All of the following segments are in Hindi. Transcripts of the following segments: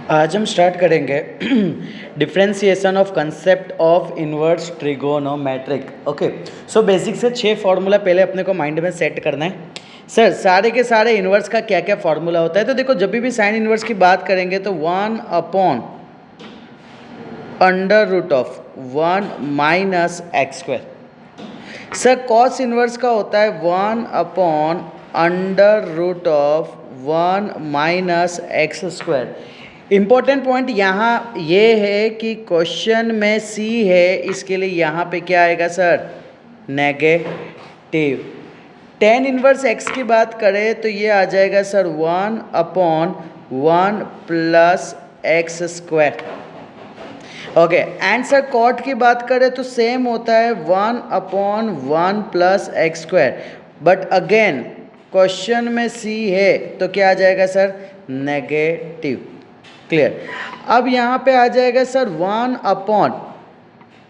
आज हम स्टार्ट करेंगे differentiation of concept of inverse trigonometric. Okay, so basic से 6 फार्मूला पहले अपने को माइंड में सेट करना है। सर सारे के सारे इनवर्स का क्या क्या फार्मूला होता है, तो देखो जब भी साइन इनवर्स की बात करेंगे तो 1 upon under root of 1 minus X square. Sir cos inverse का होता है 1 upon under root of 1 minus X square. Important point यहाँ ये है कि क्वेश्चन में सी है, इसके लिए यहाँ पे क्या आएगा sir, negative. Tan inverse X की बात करें तो ये आ जाएगा sir 1 upon 1 plus X square. Okay, and sir cot की बात करें तो सेम होता है 1 upon 1 plus X square, but again question में सी है तो क्या आ जाएगा सर, नेगेटिव। क्लियर। अब यहाँ पे आ जाएगा sir 1 upon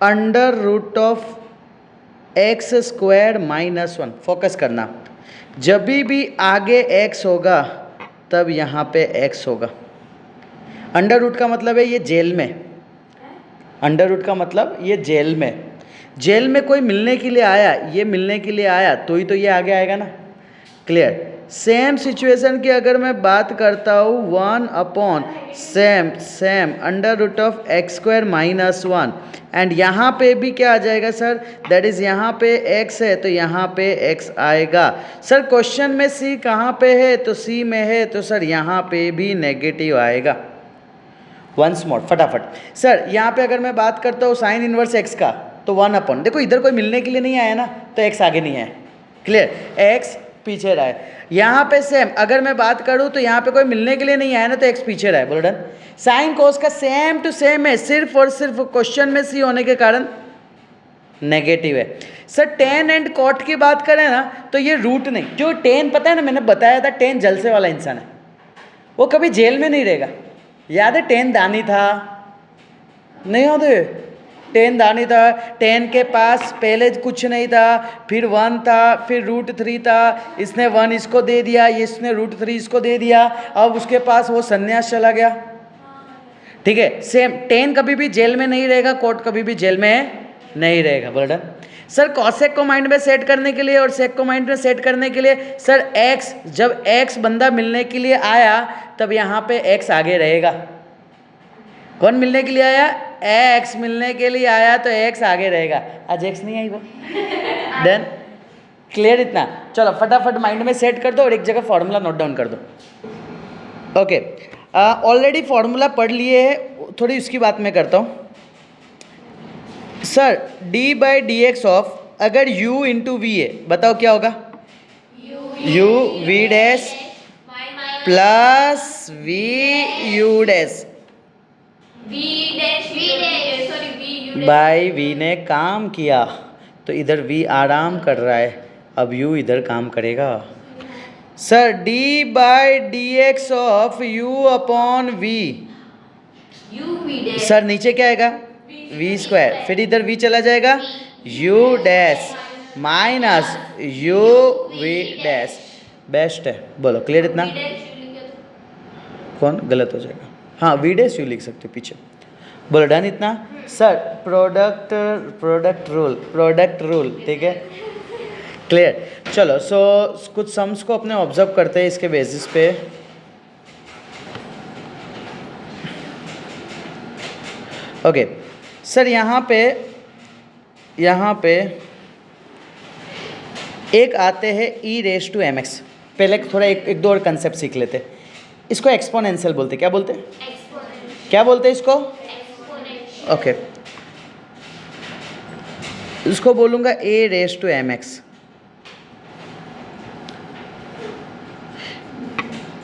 under root of X square minus 1। Focus करना, जब भी आगे x होगा तब यहाँ पे x होगा। अंडर रूट का मतलब है ये जेल में, अंडर रूट का मतलब ये जेल में, जेल में कोई मिलने के लिए आया, ये मिलने के लिए आया तो ही तो ये आगे आएगा ना। क्लियर। सेम सिचुएशन की अगर मैं बात करता हूँ 1 upon same under root of X square minus 1, and यहाँ पे भी क्या आ जाएगा सर, दैट इज़ यहाँ पे x है तो यहाँ पे x आएगा। सर क्वेश्चन में c कहाँ पे है, तो c में है तो सर यहाँ पे भी नेगेटिव आएगा। वंस मोर फटाफट सर, यहाँ पे अगर मैं बात करता हूँ साइन इनवर्स x का तो 1 अपॉन, देखो इधर कोई मिलने के लिए नहीं आया ना तो x आगे नहीं आया। क्लियर, x पीछे रहा है। यहाँ पे सेम अगर मैं बात करूँ तो यहाँ पे कोई मिलने के लिए नहीं आया ना तो x पीछे रहा है। बोलो डन। साइन कोस का सेम टू सेम है, सिर्फ और सिर्फ क्वेश्चन में सी होने के कारण नेगेटिव है। सर टेन एंड कॉट की बात करें ना तो ये रूट नहीं, जो टेन पता है ना, मैंने बताया था टेन जलसे वाला इंसान है, वो कभी जेल में नहीं रहेगा। याद है टेन दानी था, नहीं याद है, टेन दानी था, टेन के पास पहले कुछ नहीं था, फिर 1 था, फिर रूट 3 था, इसने 1 इसको दे दिया, इसने रूट 3 इसको दे दिया, अब उसके पास वो सन्यास चला गया। ठीक है, सेम टेन कभी भी जेल में नहीं रहेगा, कोट कभी भी जेल में नहीं रहेगा। बोल डन। सर कॉसेक को माइंड में सेट करने के लिए और सेक को माइंड में सेट करने के लिए सर एक्स, जब एक्स बंदा मिलने के लिए आया तब यहाँ पे एक्स आगे रहेगा। कौन मिलने के लिए आया, एक्स मिलने के लिए आया तो एक्स आगे रहेगा। आज एक्स नहीं आई वो। डन। क्लियर इतना। चलो फटाफट माइंड में सेट कर दो और एक जगह फॉर्मूला नोट डाउन कर दो। ओके, ऑलरेडी फॉर्मूला पढ़ लिए है, थोड़ी उसकी बात मैं करता हूँ। Sir D by D x of, अगर u इंटू वी है, बताओ क्या होगा, u V dash plus V U dash by V ने काम किया तो इधर v आराम कर रहा है, अब u इधर काम करेगा। Sir d by D x of u upon v, sir नीचे क्या आएगा, v स्क्वायर, फिर इधर v चला जाएगा, u dash minus u v dash. Best है, बोलो क्लियर इतना। कौन गलत हो जाएगा, हाँ v डैश u लिख सकते हो पीछे। बोलो डन इतना। सर प्रोडक्ट रूल, ठीक है, क्लियर। चलो सो कुछ सम्स को अपने ऑब्जर्व करते हैं इसके बेसिस पे। ओके सर, यहाँ पे एक आते हैं ई रेस टू एम एक्स। पहले थोड़ा एक दो और कंसेप्ट सीख लेते। इसको एक्सपोनेंशियल बोलते, क्या बोलते, क्या बोलते इसको, ओके, इसको बोलूँगा ए रेस टू एम एक्स,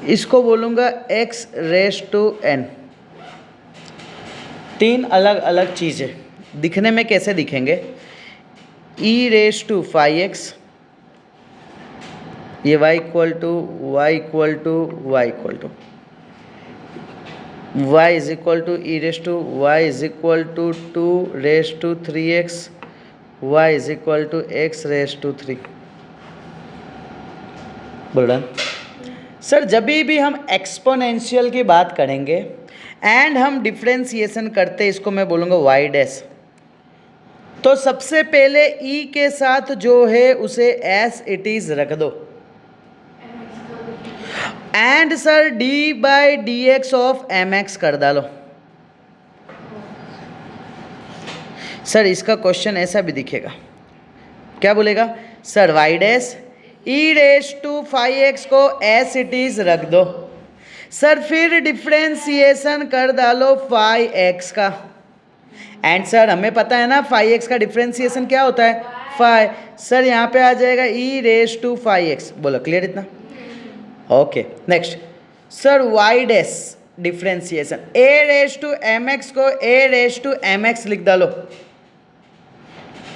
इसको बोलूँगा एक्स रेस टू एन। तीन अलग अलग चीज़ें दिखने में कैसे दिखेंगे, ई रेस टू 5x, ये y equal to Y equal to Y equal to Y is equal to E raise to Y is equal to 2 raise to 3x, Y is equal to x raise to 3। बोल डन। सर जब भी हम एक्सपोनेंशियल की बात करेंगे एंड हम डिफ्रेंसिएशन करते, इसको मैं बोलूँगा वाई डैश, तो सबसे पहले ई के साथ जो है उसे एस इट इज रख दो and sir D by D x of M X कर डालो। सर इसका क्वेश्चन ऐसा भी दिखेगा, क्या बोलेगा sir Y dash E raise to 5x को एस इट इज रख दो। सर फिर डिफ्रेंसिएशन कर डालो 5x का एंड सर हमें पता है ना 5x का डिफ्रेंसिएशन क्या होता है 5। सर यहाँ पे आ जाएगा ई रेस टू 5x। बोलो क्लियर इतना? Okay next sir Y dash differentiation A raise to M X को A raise to M X लिख डालो।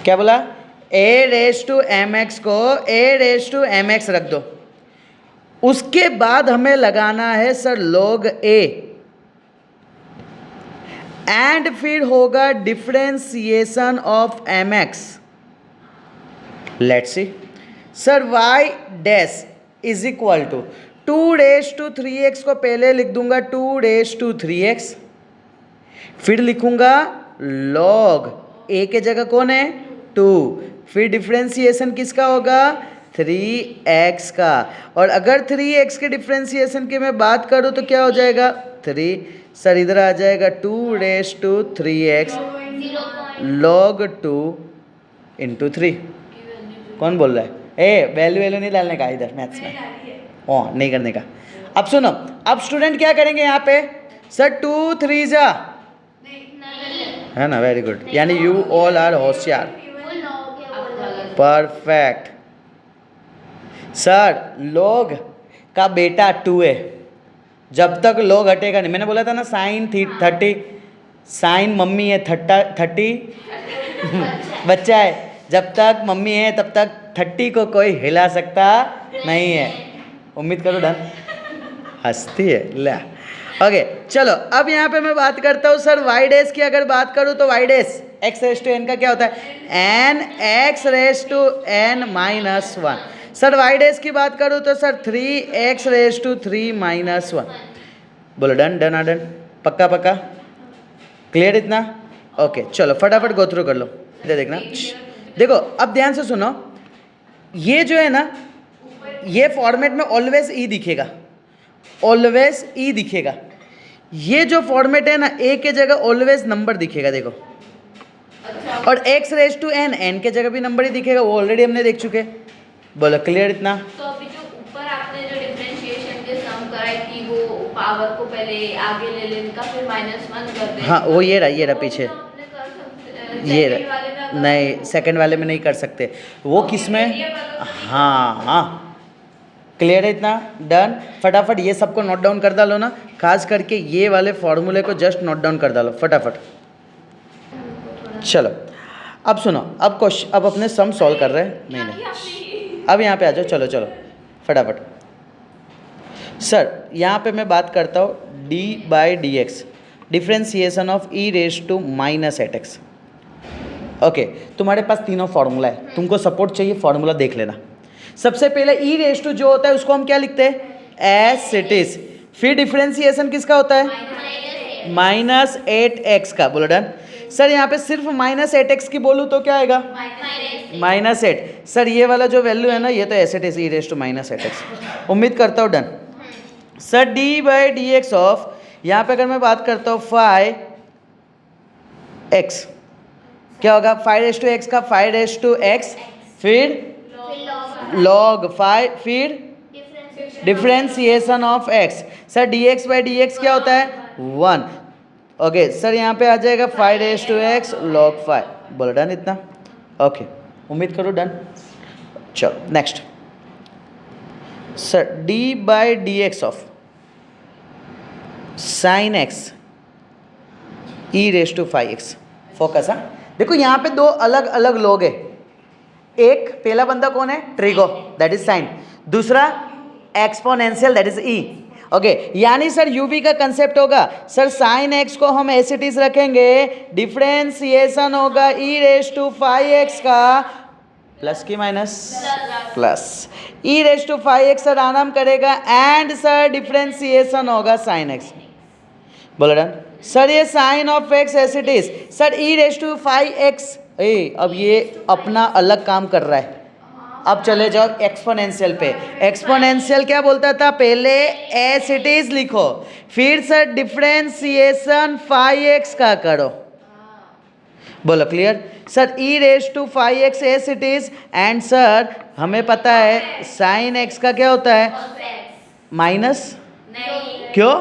क्या बोला? A raise to M X को A raise to M X रख दो। उसके बाद हमें लगाना है सर log a एंड फिर होगा differentiation of M X. Let's see sir y dash is equal to 2 raise to 3x को पहले लिख दूंगा 2 रेस टू 3x, फिर लिखूंगा log a के जगह कौन है 2, फिर डिफ्रेंसिएशन किसका होगा 3x का। और अगर 3x के डिफ्रेंसिएशन की मैं बात करूँ तो क्या हो जाएगा 3। सर इधर आ जाएगा 2 raise to 3x log 2 into 3। कौन बोल रहा है? ए वैल्यू नहीं डालने का इधर मैथ्स में, ओ नहीं करने का। अब सुनो, अब स्टूडेंट क्या करेंगे यहाँ पे सर 2 3 जा है ना, वेरी गुड, यानी यू ऑल आर होशियार, परफेक्ट। सर log का बेटा 2 है, जब तक log हटेगा नहीं, मैंने बोला था ना साइन 30, साइन मम्मी है 30 बच्चा है, जब तक मम्मी है तब तक 30 को कोई हिला सकता नहीं है। उम्मीद करो डन, हंसती है ले। ओके चलो अब यहाँ पे मैं बात करता हूँ सर वाई डैश की अगर बात करूँ तो Y dash X raise to N का क्या होता है N X raise to N minus 1। Sir Y dash की बात करूँ तो sir 3x race to 3 minus 1। बोलो डन डन आ डन, पक्का पक्का क्लियर इतना? ओके चलो फटाफट गो थ्रू कर लो। इधर देखना, देखो अब ध्यान से सुनो, ये जो है ना ये फॉर्मेट में ऑलवेज ई दिखेगा, ऑलवेज ई दिखेगा। ये जो फॉर्मेट है ना ए के जगह ऑलवेज नंबर दिखेगा देखो, और x raise to N N के जगह भी नंबर ही दिखेगा, वो ऑलरेडी हमने देख चुके। बोलो क्लियर इतना? तो अभी जो ऊपर आपने जो डिफरेंशिएशन के सम कराई थी वो पावर को पहले आगे ले लेने का फिर -1 कर देना। हाँ वो ये रहा पीछे, ये रहा नहीं सेकंड वाले में नहीं कर सकते, वो किस में? हाँ हाँ क्लियर है इतना? डन। फटाफट ये सबको नोट डाउन कर डालो ना, खास करके ये वाले फॉर्मूले को जस्ट नोट डाउन कर डालो फटाफट। चलो अब सुनो, अब क्वेश्चन, अब अपने सम सॉल्व कर रहे हैं। नहीं अब यहाँ पे आ जाओ, चलो चलो फटाफट। सर यहाँ पे मैं बात करता हूँ D by D X differentiation of E raise to minus 8x। Okay तुम्हारे पास तीनों फार्मूला है, तुमको सपोर्ट चाहिए फार्मूला देख लेना। सबसे पहले ई रेस टू जो होता है उसको हम क्या लिखते हैं एस इट इज, फिर डिफ्रेंसिएशन किसका होता है -8x का। बोलो डन। सर यहाँ पे सिर्फ -8x की बोलूँ तो क्या आएगा -8। सर ये वाला जो वैल्यू है ना ये तो as it is E raise to -8x। उम्मीद करता हूँ done. Sir D by D x of, यहाँ पे अगर मैं बात करता हूँ 5x क्या होगा 5 रेस टू एक्स का 5 रेस टू एक्स, फिर log 5, फिर differentiation of x। Sir dx by D x क्या होता है 1। ओके सर यहाँ पे आ जाएगा 5 रेस टू एक्स log 5। बोलो डन इतना? ओके उम्मीद करो डन। चलो next sir d by D x of sine X E raise to 5x। Focus. हाँ देखो यहाँ पे दो अलग अलग लोग हैं, एक पहला बंदा कौन है ट्रिगो दैट इज साइन, दूसरा exponential that is E. Okay यानी सर यूवी का कंसेप्ट होगा सर साइन एक्स को हम एस इट इज रखेंगे, डिफ्रेंसिएशन होगा ई रेस टू 5x का प्लस की minus plus E raise to 5x sir आराम करेगा एंड सर डिफ्रेंसिएशन होगा साइन एक्स। बोलो डन सर। ये sine of X as it is sir E raise to 5x। अब ये अपना अलग काम कर रहा है। अब चले जाओ एक्सपोनेंशियल पे। एक्सपोनेंशियल क्या बोलता था पहले? एस इट इज लिखो, फिर सर डिफ्रेंसिएशन 5x का करो। बोलो clear sir. E raise to 5x as it is and sir हमें पता है साइन एक्स का क्या होता है? माइनस। नहीं, क्यों?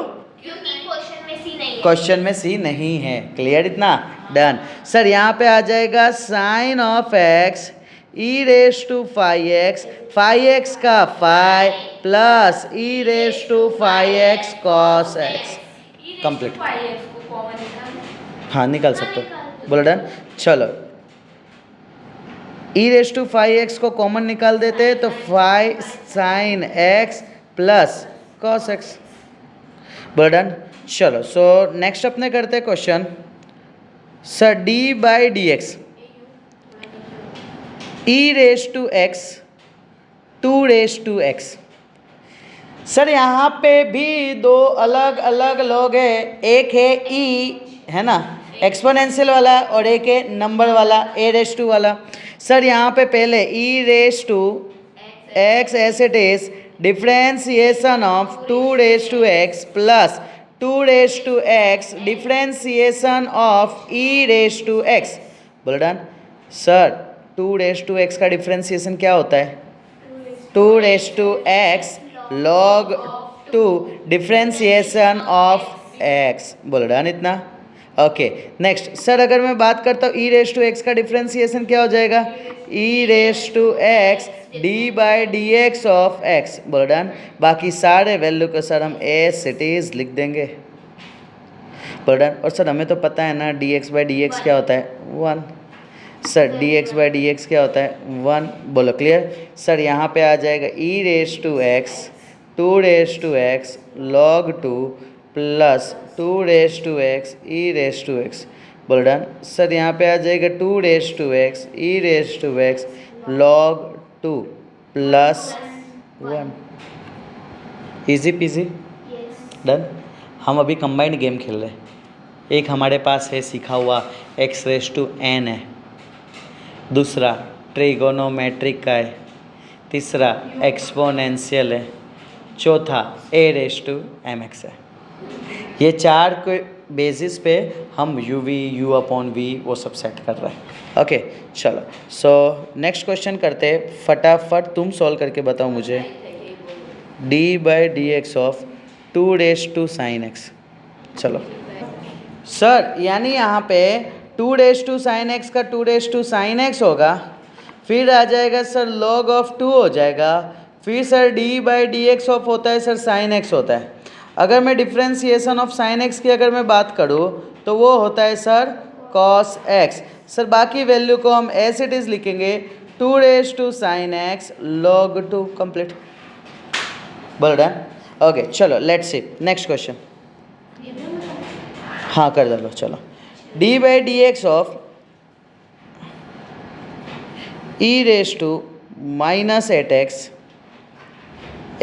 क्योंकि क्वेश्चन में सी नहीं है। क्वेश्चन में सी नहीं है। क्लियर इतना? Done sir. यहाँ पे आ जाएगा sine of X E raise to 5x, 5x का 5 plus E raise to 5x cos X. Complete. हाँ निकाल सकते हो। बोलो डन। चलो ई रेस टू 5x को कॉमन निकाल देते हैं तो 5 sine X plus cos X. बोलो डन। चलो सो नेक्स्ट अपने करते हैं question sir D by D X E raise to x 2 raise to x. Sir यहाँ पे भी दो अलग अलग लोग हैं। एक है ई है ना एक्सपोनेंशियल वाला और एक है नंबर वाला ए रेस टू वाला। सर यहाँ पे पहले e raise to x as it is differentiation of 2 raise to x plus 2 raise to x differentiation of E raise to x. बोलो done sir. 2 raise to x का डिफ्रेंसिएशन क्या होता है? 2 raise to x log 2 differentiation of x. बोलो डन इतना। ओके नेक्स्ट सर अगर मैं बात करता हूँ ई रेस टू एक्स का डिफ्रेंसिएशन क्या हो जाएगा? E raise to x d by D x of x. बोलो डन। बाकी सारे वैल्यू को सर हम एस इट इज लिख देंगे। बोलो डन। और सर हमें तो पता है ना D x by D x क्या होता है? 1। Sir d x by D x क्या होता है? 1। बोलो क्लियर सर। यहाँ पे आ जाएगा e raise to x 2 raise to x log 2 plus 2 raise to x E raise to x. बोलो डन सर। यहाँ पे आ जाएगा 2 raise to x E raise to x log 2 plus 1। Easy peasy. Done. हम अभी कंबाइंड गेम खेल रहे हैं। एक हमारे पास है सीखा हुआ एक्स रेस टू एन है, दूसरा ट्रिगोनोमेट्रिक का है, तीसरा एक्सपोनेंशियल है, चौथा A raise to M X है। ये 4 के बेसिस पे हम U V U upon V वो सब सेट कर रहे हैं। ओके चलो सो नेक्स्ट क्वेश्चन करते हैं। फटाफट तुम सॉल्व करके बताओ मुझे। D by D x of 2 raise to sine X. चलो सर यानी यहाँ पे 2 रेस टू साइन एक्स का 2 रेस टू साइन एक्स होगा, फिर आ जाएगा सर लॉग ऑफ 2 हो जाएगा, फिर sir D by D x of होता है सर साइन एक्स होता है। अगर मैं डिफ्रेंसिएशन ऑफ साइन एक्स की अगर मैं बात करूँ तो वो होता है सर कॉस एक्स। सर बाकी वैल्यू को हम एस इट इज़ लिखेंगे 2 raise to sine X log 2। Complete. बोल रहा है। ओके चलो लेट्स सी नेक्स्ट क्वेश्चन। हाँ कर दो चलो। D by D x of E raise to minus 8x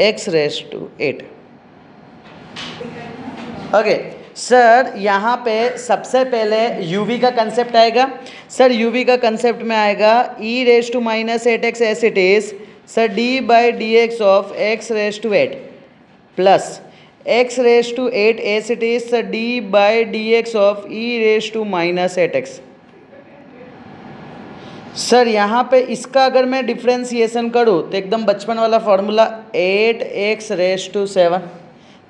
X raise to 8। Okay sir यहाँ पे सबसे पहले uv का कंसेप्ट आएगा। सर uv का कंसेप्ट में आएगा e raise to minus 8x as it is sir d by D x of x raise to 8 plus x raise to 8 as it is sir d by D x of e raise to minus 8x। Sir यहाँ पे इसका अगर मैं डिफ्रेंसिएशन करूँ तो एकदम बचपन वाला formula 8x raise to 7।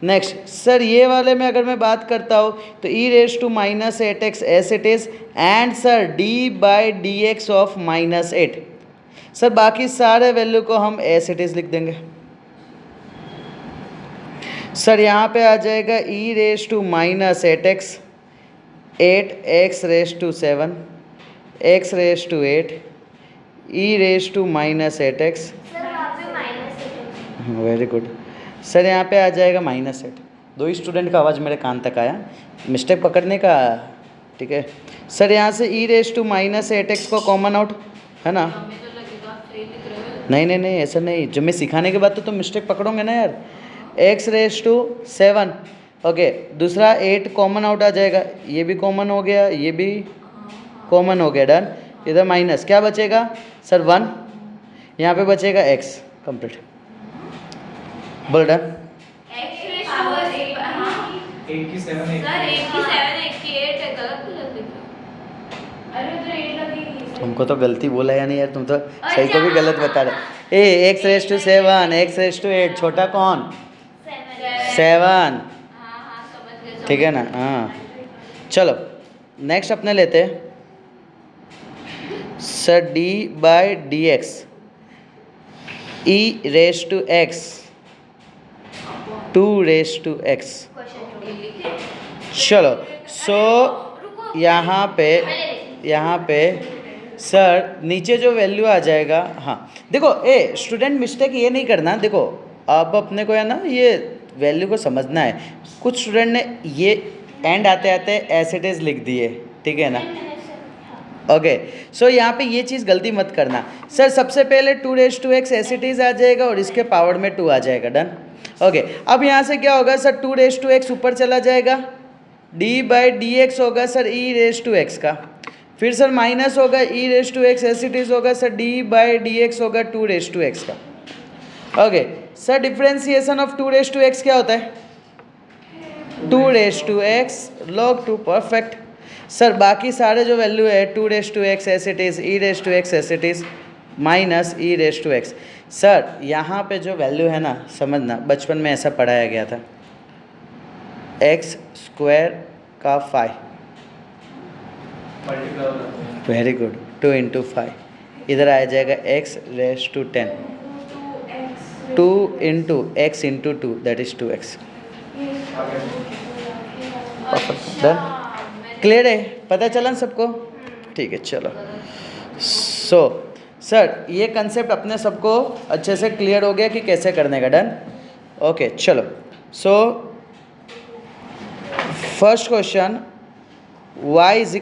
Next sir ये वाले में अगर मैं बात करता हूँ तो e raise to minus 8x as it is and sir d by D x of minus 8। Sir बाकी सारे वैल्यू को हम एस इट इज़ लिख देंगे। सर यहाँ पे आ जाएगा e raise to minus 8x 8x raise to 7 x raise to 8 e raise to minus 8x। Very good sir. यहाँ पे आ जाएगा माइनस 8। 2 स्टूडेंट का आवाज़ मेरे कान तक आया, मिस्टेक पकड़ने का। ठीक है सर। यहाँ से e raise to minus 8x को कॉमन आउट है ना, नहीं नहीं नहीं, ऐसा नहीं, जब मैं सिखाने के बाद तो तुम मिस्टेक पकड़ोगे ना यार। x⁻7, ओके, दूसरा 8 कॉमन आउट आ जाएगा, ये भी कॉमन हो गया, ये भी कॉमन हो गया, डन। इधर माइनस क्या बचेगा सर 1, यहाँ पे बचेगा x, कंप्लीट, बोल डन। एक की 7 तुमको तो गलती बोला या नहीं यार, तुम तो सही को भी गलत बता रहे। x⁻7, x⁻8, छोटा कौन 7, ठीक है ना, हाँ। चलो नेक्स्ट अपने लेते हैं सर d/dx e⁻x 2⁻x। चलो सो यहाँ पे सर नीचे जो वैल्यू आ जाएगा, हाँ देखो स्टूडेंट मिस्टेक ये नहीं करना, देखो अब अपने को है ना ये वैल्यू को समझना है। कुछ स्टूडेंट ने ये एंड आते आते एज इट इज़ लिख दिए, ठीक है ना, ओके। सो यहाँ पे ये चीज़ गलती मत करना सर। सबसे पहले 2⁻x एज इट इज़ आ जाएगा और इसके पावर में 2 आ जाएगा, डन, ओके। अब यहाँ से क्या होगा सर, 2⁻x ऊपर चला जाएगा, d/dx होगा सर e⁻x का, फिर सर माइनस होगा e⁻x एज इट इज़ होगा सर d/dx होगा 2⁻x का, okay. Sir differentiation of 2⁻x क्या होता है, 2⁻x log 2, परफेक्ट। सर बाकी सारे जो वैल्यू है 2⁻x as it is, e⁻x as it is, minus e⁻x। Sir यहाँ पे जो वैल्यू है ना, समझना बचपन में ऐसा पढ़ाया गया था, x² का 5, वेरी गुड, 2 × 5, इधर आ जाएगा x⁻10, 2 × x × 2 that is 2x, done, clear है, पता चला सबको, ठीक है। चलो सो सर ये कंसेप्ट अपने सबको अच्छे से क्लियर हो गया कि कैसे करने का, डन, ओके। चलो so first question, y =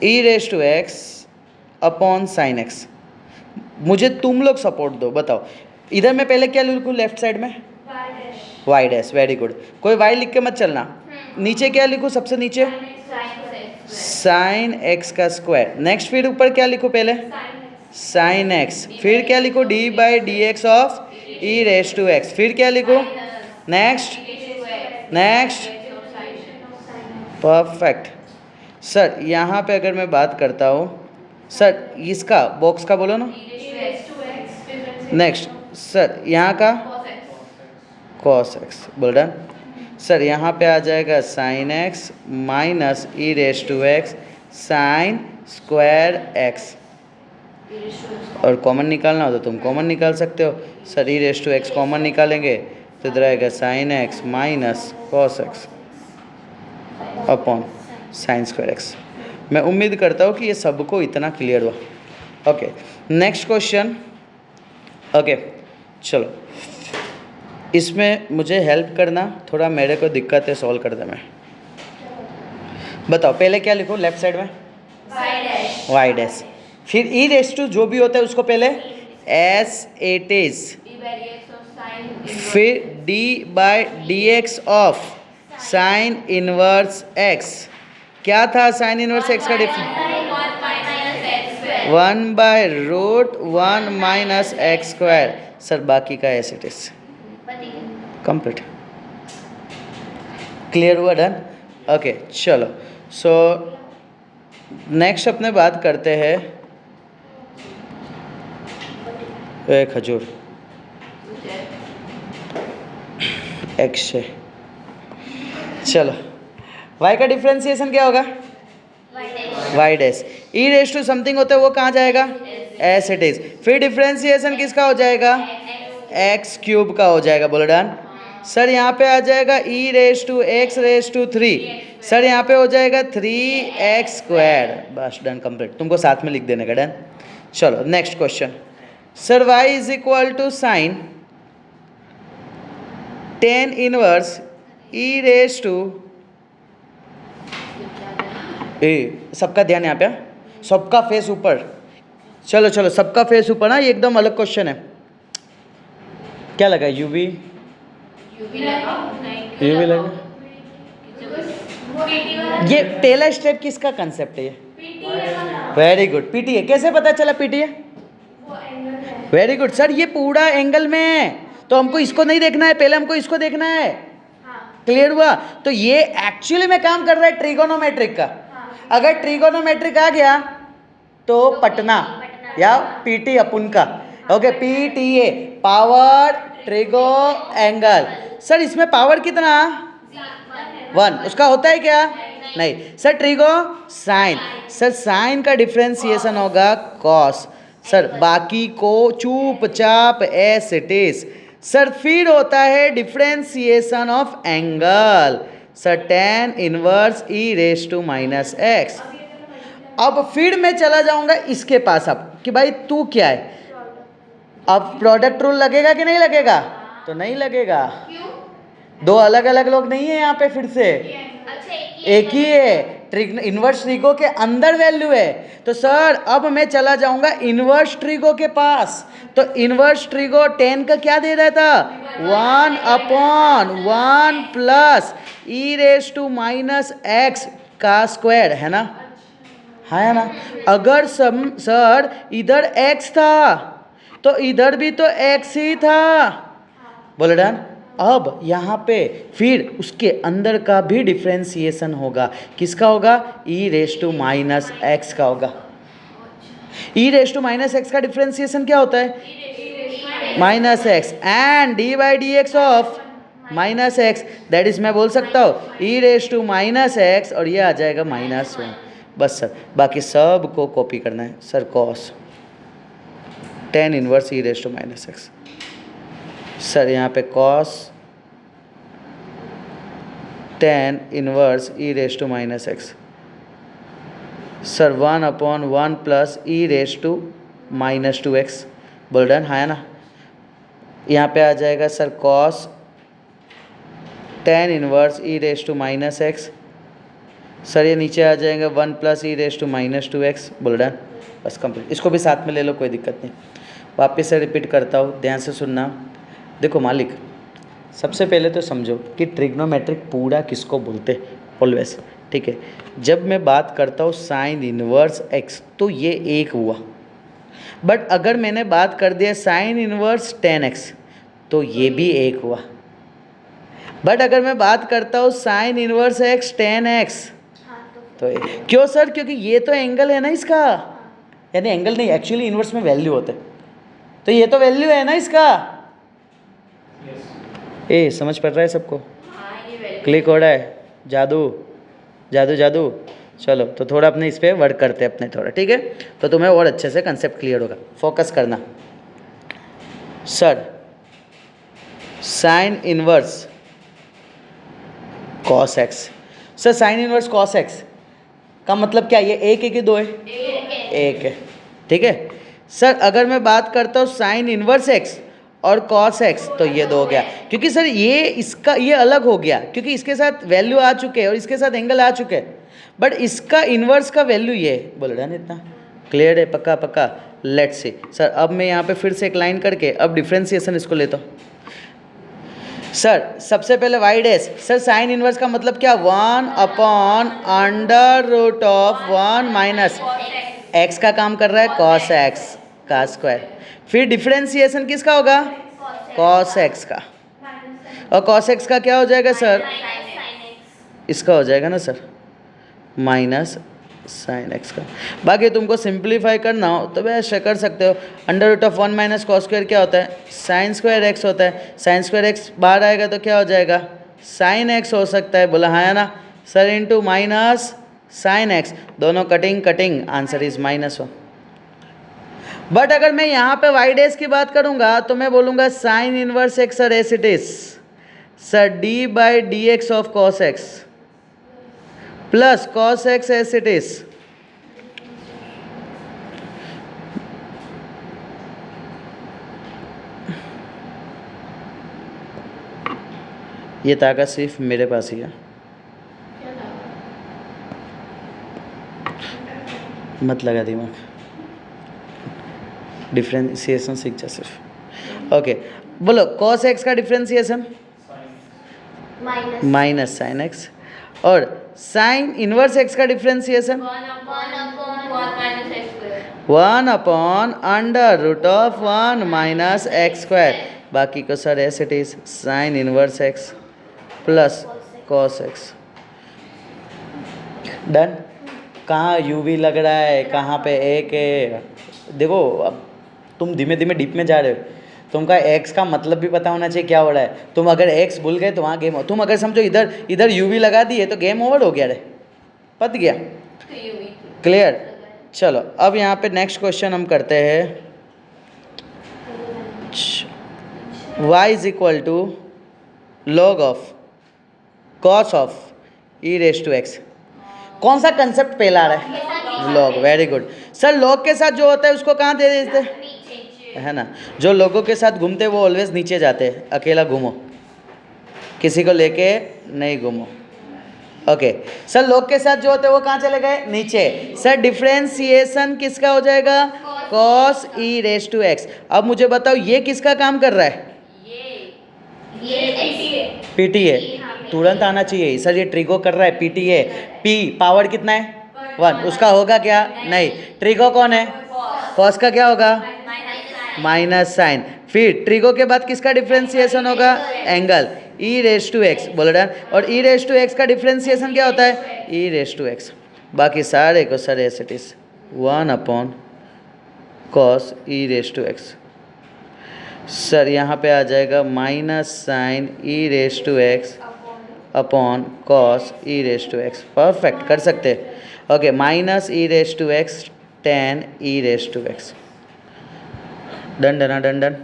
e⁻x upon sin x। मुझे तुम लोग सपोर्ट दो, बताओ इधर मैं पहले क्या लिखूँ, लेफ्ट साइड में y', वेरी गुड, कोई y लिख के मत चलना। नीचे क्या लिखूँ, सबसे नीचे sin x का स्क्वायर, नेक्स्ट फिर ऊपर क्या लिखूँ, पहले sin x, फिर क्या लिखूँ d/dx ऑफ e⁻x, फिर क्या लिखूँ, नेक्स्ट, परफेक्ट। सर यहाँ पे अगर मैं बात करता हूँ सर, इसका बॉक्स का बोलो ना, नेक्स्ट सर यहाँ का cos x, बोल डन। सर यहाँ पे आ जाएगा sin x minus e⁻x sin square x, और कॉमन निकालना हो तो तुम कॉमन निकाल सकते हो। सर e⁻x कॉमन निकालेंगे तो इधर आएगा sin x minus cos x upon sin square x। मैं उम्मीद करता हूँ कि ये सबको इतना क्लियर हुआ, ओके। नेक्स्ट क्वेश्चन, ओके चलो इसमें मुझे हेल्प करना, थोड़ा मेरे को दिक्कत है सॉल्व करने में। बताओ पहले क्या लिखो, लेफ्ट साइड में y', फिर e⁻, जो भी होता है उसको पहले as it is, फिर d/dx of sin inverse x। क्या था sin इनवर्स x का डिफरेंस, 1/√1 - x²। सर बाकी का as it is, complete, clear हुआ, डन, ओके। चलो सो नेक्स्ट अपने बात करते हैं खजूर x से। चलो y का डिफ्रेंसिएशन क्या होगा, y', e⁻ समथिंग होता है वो कहाँ जाएगा, एस इट इज, फिर डिफ्रेंसिएशन किसका हो जाएगा, x³ का हो जाएगा, बोलो डन। सर यहाँ पे आ जाएगा e⁻x⁻3, सर यहाँ पे हो जाएगा 3x², बस डन, कंप्लीट, तुमको साथ में लिख देने का, डन। चलो next question, sir y = sin tan inverse सबका ध्यान यहाँ पे, सबका फेस ऊपर, चलो चलो, सबका फेस ऊपर ना, ये एकदम अलग क्वेश्चन है। क्या लगा, यूवी? यूवी लगा नहीं, यूवी लगा। ये पहला स्टेप किसका कंसेप्ट है? ये वेरी गुड, पीटी है। कैसे पता चला पीटी है? वेरी गुड सर, ये पूरा एंगल में है, तो हमको इसको नहीं देखना है, पहले हमको इसको देखना है। क्लियर हुआ? तो ये एक्चुअली में काम कर रहा है ट्रिगोनोमेट्रिक का। अगर ट्रिगोनोमेट्रिक आ गया तो पटना या पीटी अपन का। Okay, PTA power trigo angle. Sir इसमें पावर कितना? 1। उसका होता है क्या? नहीं sir. Trigo sine, sir sine का डिफ्रेंसिएशन होगा कॉस। सर बाकी को चुपचाप एस इट इज। सर फिर होता है differentiation of angle, sir tan inverse E raise to minus X. अब फिर मैं चला जाऊंगा इसके पास अब कि भाई तू क्या है। अब प्रोडक्ट रूल लगेगा कि नहीं लगेगा? तो नहीं लगेगा। दो अलग अलग लोग नहीं है यहाँ पे, फिर से एक ही है। इनवर्स ट्रिगो के अंदर वैल्यू है। तो सर अब मैं चला जाऊंगा इनवर्स ट्रिगो के पास। तो इनवर्स ट्रिगो 10 का क्या दे रहा था? 1/1 plus E raise to minus X का स्क्वायर, है ना? है ना? अगर सर इधर x था तो इधर भी तो x ही था। बोले डन? अब यहाँ पे फिर उसके अंदर का भी डिफ्रेंसिएशन होगा। किसका होगा? ई रेस टू माइनस एक्स का होगा। ई रेस टू माइनस एक्स का डिफ्रेंसिएशन क्या होता है? Minus x and D by D x of minus x, that is मैं बोल सकता हूँ e raise to minus x, और ये आ जाएगा -1। बस सर, बाकी सब को कॉपी करना है। Sir cos tan inverse E raise to minus X. Sir यहाँ पे cos tan inverse E raise to minus X. Sir 1/1 plus E raise to -2x। बोल डन? हाँ ना? यहाँ पे आ जाएगा sir cos tan inverse E raise to minus X. Sir ये नीचे आ जाएगा 1 plus E raise to -2x। बोल डन? बस कंप्लीट। इसको भी साथ में ले लो, कोई दिक्कत नहीं। वापस से रिपीट करता हूँ, ध्यान से सुनना। देखो मालिक, सबसे पहले तो समझो कि ट्रिग्नोमेट्रिक पूरा किसको बोलते हैं ऑलवेज, ठीक है? जब मैं बात करता हूँ साइन इनवर्स एक्स तो ये एक हुआ, बट अगर मैंने बात कर दिया साइन इनवर्स tan x तो ये भी एक हुआ। बट अगर मैं बात करता हूँ sine inverse x tan x तो क्यों सर? क्योंकि ये तो एंगल है ना इसका, यानी एंगल नहीं, एक्चुअली इनवर्स में वैल्यू होते, तो ये तो वैल्यू है ना इसका। ए समझ पड़ रहा है सबको? क्लिक हो रहा है? जादू जादू जादू। चलो तो थोड़ा अपने इस पर वर्क करते हैं अपने थोड़ा, ठीक है? तो तुम्हें और अच्छे से कंसेप्ट क्लियर होगा। फोकस करना। Sir sine inverse cos X. Sir sine inverse cos x का मतलब क्या? ये एक है कि दो है? एक है, ठीक है? सर अगर मैं बात करता हूँ साइन इनवर्स एक्स और कॉस एक्स तो ये दो हो गया, क्योंकि सर ये इसका ये अलग हो गया क्योंकि इसके साथ वैल्यू आ चुके हैं और इसके साथ एंगल आ चुके हैं, बट इसका इन्वर्स का वैल्यू ये है। बोल रहा है इतना क्लियर है? पक्का पक्का। Let's see. सर अब मैं यहाँ पे फिर से एक लाइन करके अब डिफ्रेंसिएशन इसको लेता हूँ। सर सबसे पहले Y dash. Sir sine inverse का मतलब क्या? 1/√1 माइनस एक्स का काम कर रहा है कॉस एक्स का स्क्वायर। फिर डिफ्रेंसिएशन किसका होगा? कॉस एक्स का। और कॉस एक्स का क्या हो जाएगा सर? इसका हो जाएगा ना सर माइनस साइन एक्स का। बाकी तुमको सिंप्लीफाई करना हो तो वैसे कर सकते हो। √1 माइनस कॉस स्क्वायर क्या होता है? साइन स्क्वायर एक्स होता है। साइन स्क्वायर एक्स बाहर आएगा तो क्या हो जाएगा? साइन एक्स हो सकता है। बोला हाँ ना sir? Into minus sine x, दोनों cutting cutting, answer is -1। But अगर मैं यहाँ पे वाई डैश की बात करूँगा तो मैं बोलूँगा sine inverse x sir as it is sir d/dx of cos x plus cos x as it is. ये ताकत सिर्फ मेरे पास ही है, मत लगा दिमाग। डिफ्रेंसिएशन सीख जा सिर्फ। ओके बोलो कॉस एक्स का डिफ्रेंसिएशन माइनस साइन एक्स, और साइन इनवर्स एक्स का डिफ्रेंसिएशन 1/√(1 - x²। बाकी को sir as it is sine inverse x plus cos x. Done. कहाँ यूवी लग रहा है, कहाँ पे एक है, देखो अब तुम धीमे धीमे डीप में जा रहे हो। तुमका एक्स का मतलब भी पता होना चाहिए क्या हो रहा है। तुम अगर एक्स भूल गए तो वहाँ गेम हो। तुम अगर समझो इधर इधर यूवी लगा दिए तो गेम ओवर हो गया रे, पत गया। क्लियर। चलो अब यहाँ पे नेक्स्ट क्वेश्चन हम करते हैं। y is equal to log of cos of E raise to X. कौन सा कंसेप्ट पहला आ रहा है? Log. Very good sir. Log के साथ जो होता है उसको कहाँ दे देते हैं, है ना। जो लोगों के साथ घूमते वो ऑलवेज नीचे जाते हैं। अकेला घूमो, किसी को लेके नहीं घूमो। ओके सर लॉग के साथ जो होते हैं वो कहाँ चले गए, नीचे। सर डिफ्रेंसिएशन किसका हो जाएगा, cos E raise to x. अब मुझे बताओ ये किसका काम कर रहा है, पीटीए। तुरंत आना चाहिए सर, ये ट्रिगो कर रहा है पीटीए। पी पावर कितना है 1, उसका होगा क्या, नहीं। ट्रिगो कौन है, कॉस का क्या होगा माइनस साइन। फिर ट्रिगो के बाद किसका डिफ्रेंसिएशन होगा, angle e raise to x. बोलो डन। और ई रेस टू एक्स का डिफ्रेंसिएशन क्या होता है, ई रेस टू एक्स। बाकी सारे को sir as it is 1/cos e raise to x. Sir यहाँ पे आ जाएगा minus sine e raise to x upon cos E raise to x. Perfect, कर सकते हैं। Okay minus e raise to x tan e raise to x. Done done done done,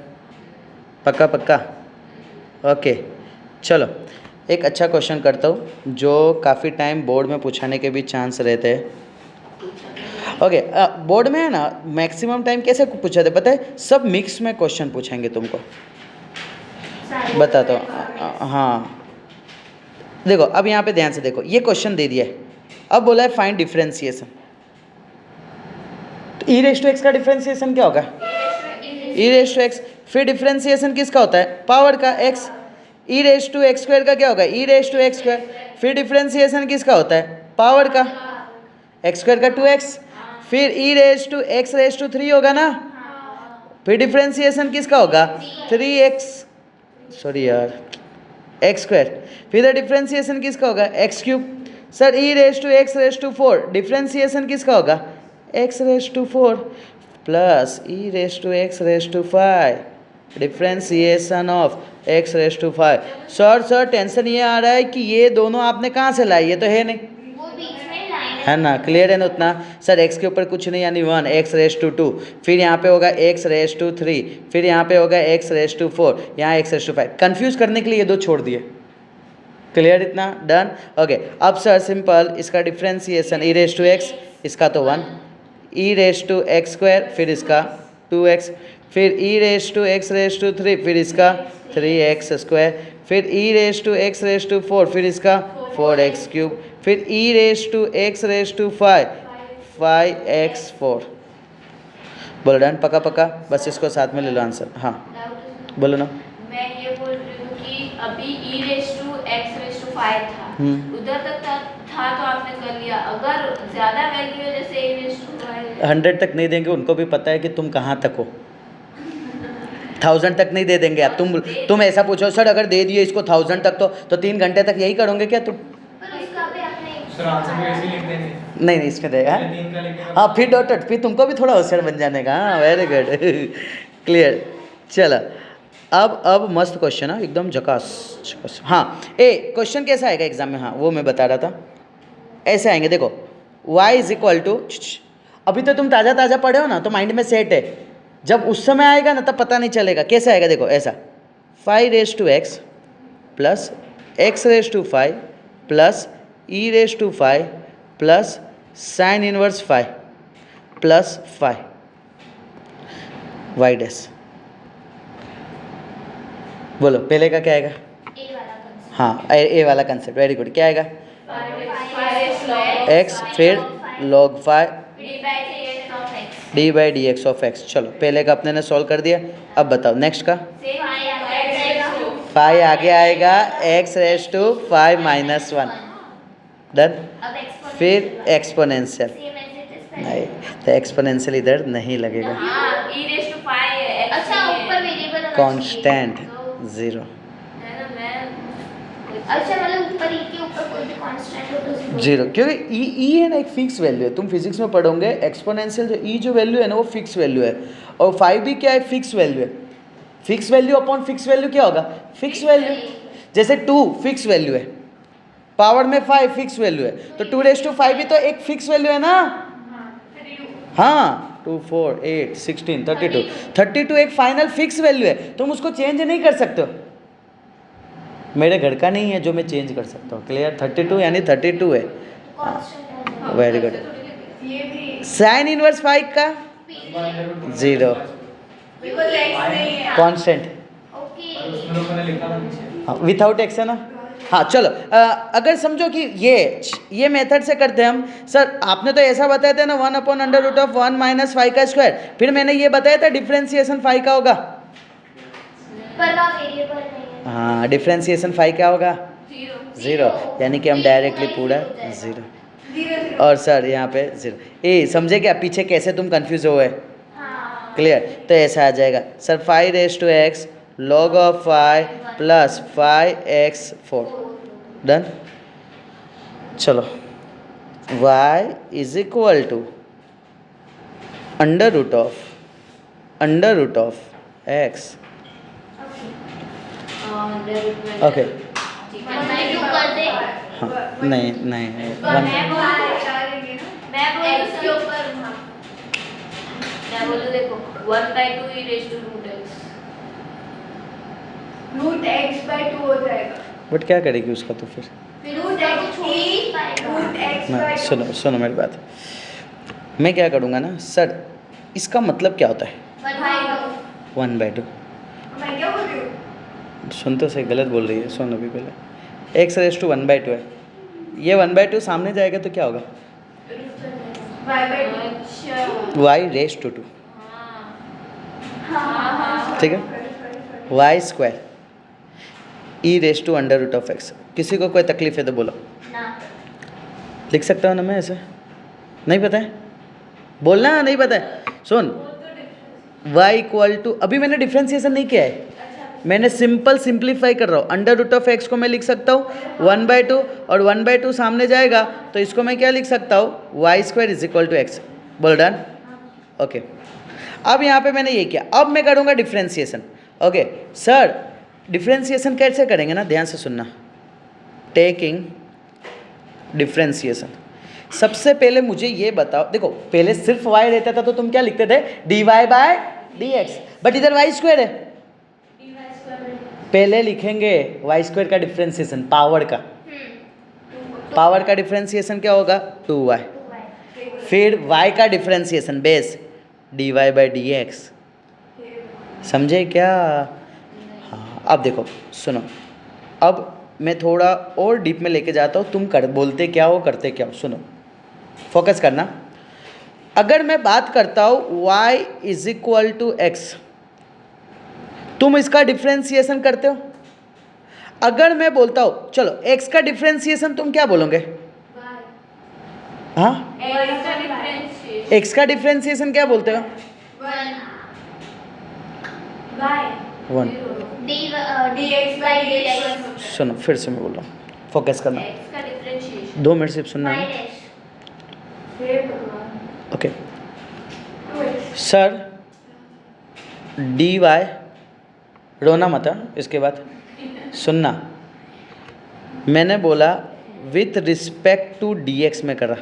पक्का पक्का। ओके चलो एक अच्छा क्वेश्चन करता हूँ जो काफ़ी टाइम बोर्ड में पूछाने के भी चांस रहते हैं। ओके बोर्ड में है ना मैक्सिमम टाइम कैसे पूछा थे पता है, सब मिक्स में क्वेश्चन पूछेंगे तुमको, बताता हूँ। हाँ देखो अब यहाँ पे ध्यान से देखो, ये क्वेश्चन दे दिया है। अब बोला है फाइंड डिफरेंशिएशन। तो ई रेस टू एक्स का डिफरेंशिएशन क्या होगा, ई रेस टू एक्स। फिर डिफरेंशिएशन किसका होता है, पावर का, x. E raise to x square का क्या होगा, ई रेस टू एक्स स्क्वायर। फिर डिफरेंशिएशन किसका होता है, पावर का, एक्स स्क्वायर का 2x। फिर e raise to x raise to 3 होगा ना। फिर डिफरेंशिएशन किसका होगा 3x, सॉरी यार एक्स स्क्वायर। फिर द डिफरेंशिएशन किसका होगा x cube. Sir E raise to x raise to 4, differentiation किसका होगा x raise to 4 plus E raise to x raise to 5, differentiation of x raise to 5। Sir tension ये आ रहा है कि ये दोनों आपने कहाँ से लाई, ये तो है नहीं, है ना। क्लियर है ना उतना। सर x के ऊपर कुछ नहीं यानी 1, x रेस टू 2, फिर यहाँ पे होगा x रेस टू 3, फिर यहाँ पे होगा x रेस टू 4, यहाँ x रेस टू 5। कंफ्यूज करने के लिए ये दो छोड़ दिए। क्लियर इतना, डन। ओके अब सर सिंपल इसका differentiation e raise to x, इसका तो 1, e raise to x square, फिर इसका 2x, फिर e raise to x raise to 3, फिर इसका 3x स्क्वायर, फिर e raise to x raise to 4, फिर इसका 4x क्यूब, फिर e raise to x raise to 5, 5x4। बोलो डन, पक्का पक्का। बस इसको साथ में ले लो आंसर। हाँ बोलो ना। मैं ये बोल रही हूँ कि अभी e raise to x raise to 5 था, उधर तक था तो आपने कर लिया। अगर ज़्यादा वैल्यू है जैसे ई रेस टू 100 तक नहीं देंगे, उनको भी पता है कि तुम कहाँ तक हो। 1000 तक नहीं दे देंगे। अब तुम ऐसा पूछो सर अगर दे दिए इसको 1000 तक तो 3 घंटे तक यही करोगे क्या तुम? नहीं इसमें देगा। हाँ फिर डॉट, फिर तुमको भी थोड़ा होशियार बन जाने का। हाँ वेरी गुड, क्लियर। चलो अब मस्त क्वेश्चन है एकदम झकास। हाँ क्वेश्चन कैसा आएगा एग्जाम में, हाँ वो मैं बता रहा था। ऐसे आएंगे देखो, y इज इक्वल टू, अभी तो तुम ताज़ा पढ़े हो ना तो माइंड में सेट है। जब उस समय आएगा ना तब पता नहीं चलेगा। कैसे आएगा देखो, ऐसा 5 raise to x plus x raise to 5 plus E raise to 5 plus sine inverse 5 plus 5 y dash. बोलो पहले का क्या आएगा, हाँ ए वाला कंसेप्ट। Very good. क्या आएगा x, फिर log 5 D by D x of x. चलो पहले का अपने ने सॉल्व कर दिया, अब बताओ नेक्स्ट का। फाइव आगे आएगा x raise to 5 minus 1, done. फिर एक्सपोनेंशियल, नहीं तो एक्सपोनेंशियल इधर नहीं लगेगा, अच्छा ऊपर वेरिएबल कांस्टेंट 0। अच्छा मतलब ऊपर ई के ऊपर कोई भी कांस्टेंट हो तो 0, क्योंकि ई है ना एक फिक्स वैल्यू है। तुम फिजिक्स में पढ़ोगे एक्सपोनेंशियल जो ई जो वैल्यू है ना वो फिक्स वैल्यू है, और 5 भी क्या है, फिक्स वैल्यू है। Fix value upon fix value क्या होगा, फिक्स वैल्यू। जैसे 2 फिक्स वैल्यू है, पावर में 5 फिक्स वैल्यू है, तो 2⁵ भी तो एक फिक्स वैल्यू है ना। हाँ 2 4 8 16 32 एक फाइनल फिक्स वैल्यू है, तुम उसको चेंज नहीं कर सकते हो। मेरे घर का नहीं है जो मैं चेंज कर सकता हूँ, क्लियर। 32 यानी 32 है, वेरी गुड। साइन इनवर्स 5 का 0, कांस्टेंट विथआउट एक्स है ना। हाँ चलो, अगर समझो कि ये मेथड से करते हैं हम। सर आपने तो ऐसा बताया था ना 1/√1 माइनस 5 का स्क्वायर, फिर मैंने ये बताया था डिफ्रेंसिएशन 5 का होगा। हाँ डिफ्रेंसिएशन 5 क्या होगा, 0, यानी कि हम डायरेक्टली पूरा 0। और सर यहाँ पे 0। ए समझे क्या पीछे कैसे तुम कंफ्यूज हो गए, क्लियर। तो ऐसा आ जाएगा sir 5⁵x log of 5 plus 5x4, done. चलो y is equal to under root of x, okay. हाँ नहीं नहीं वन, मैं बोलूं देखो 1/2 e raised to root x हो जाएगा। बट क्या करेगी उसका तो फिर ना, सुनो मेरी बात। मैं क्या करूँगा ना सर, इसका मतलब क्या होता है 1/2। मैं क्या बोल रही हूँ, सुन तो सही, गलत बोल रही है, सुन अभी पहले। x⁻² 1/2 है, ये 1/2 सामने जाएगा तो क्या होगा, y⁻²। ठीक है, y² e⁻√x। किसी को कोई तकलीफ है तो बोलो, लिख सकता हूँ ना मैं ऐसे, नहीं पता है बोलना, नहीं पता है। सुन y = अभी मैंने डिफ्रेंसिएशन नहीं किया है, मैंने सिंपल सिंप्लीफाई कर रहा हूँ। अंडर रूट ऑफ x को मैं लिख सकता हूँ 1/2, और 1/2 सामने जाएगा तो इसको मैं क्या लिख सकता हूँ, y² = x। बोल डन, ओके। अब यहाँ पे मैंने ये किया, अब मैं करूँगा डिफ्रेंसिएशन। ओके सर, डिफ्रेंसिएशन कैसे करेंगे ना, ध्यान से सुनना। टेकिंग डिफ्रेंसिएशन, सबसे पहले मुझे ये बताओ, देखो पहले सिर्फ y रहता था तो तुम क्या लिखते थे, dy/dx, बट इधर y² है। पहले लिखेंगे y² का डिफ्रेंसिएशन, पावर का डिफ्रेंसिएशन क्या होगा 2y, फिर y का डिफ्रेंसिएशन बेस dy/dx। समझे क्या। हाँ अब देखो सुनो, अब मैं थोड़ा और डीप में लेके जाता हूँ, तुम बोलते क्या हो करते क्या हो, सुनो फोकस करना। अगर मैं बात करता हूँ y = x, तुम इसका डिफ्रेंसिएशन करते हो। अगर मैं बोलता हूँ चलो x का डिफ्रेंसिएशन, तुम क्या बोलोगे, हाँ x का डिफ्रेंसिएशन क्या बोलते हो, 1। सुनो फिर से मैं बोल रहा हूँ, फोकस करना, 2 मिनट सिर्फ सुनना है। ओके सर, dy, रोना मत इसके बाद सुनना, मैंने बोला विथ रिस्पेक्ट टू dx में करा,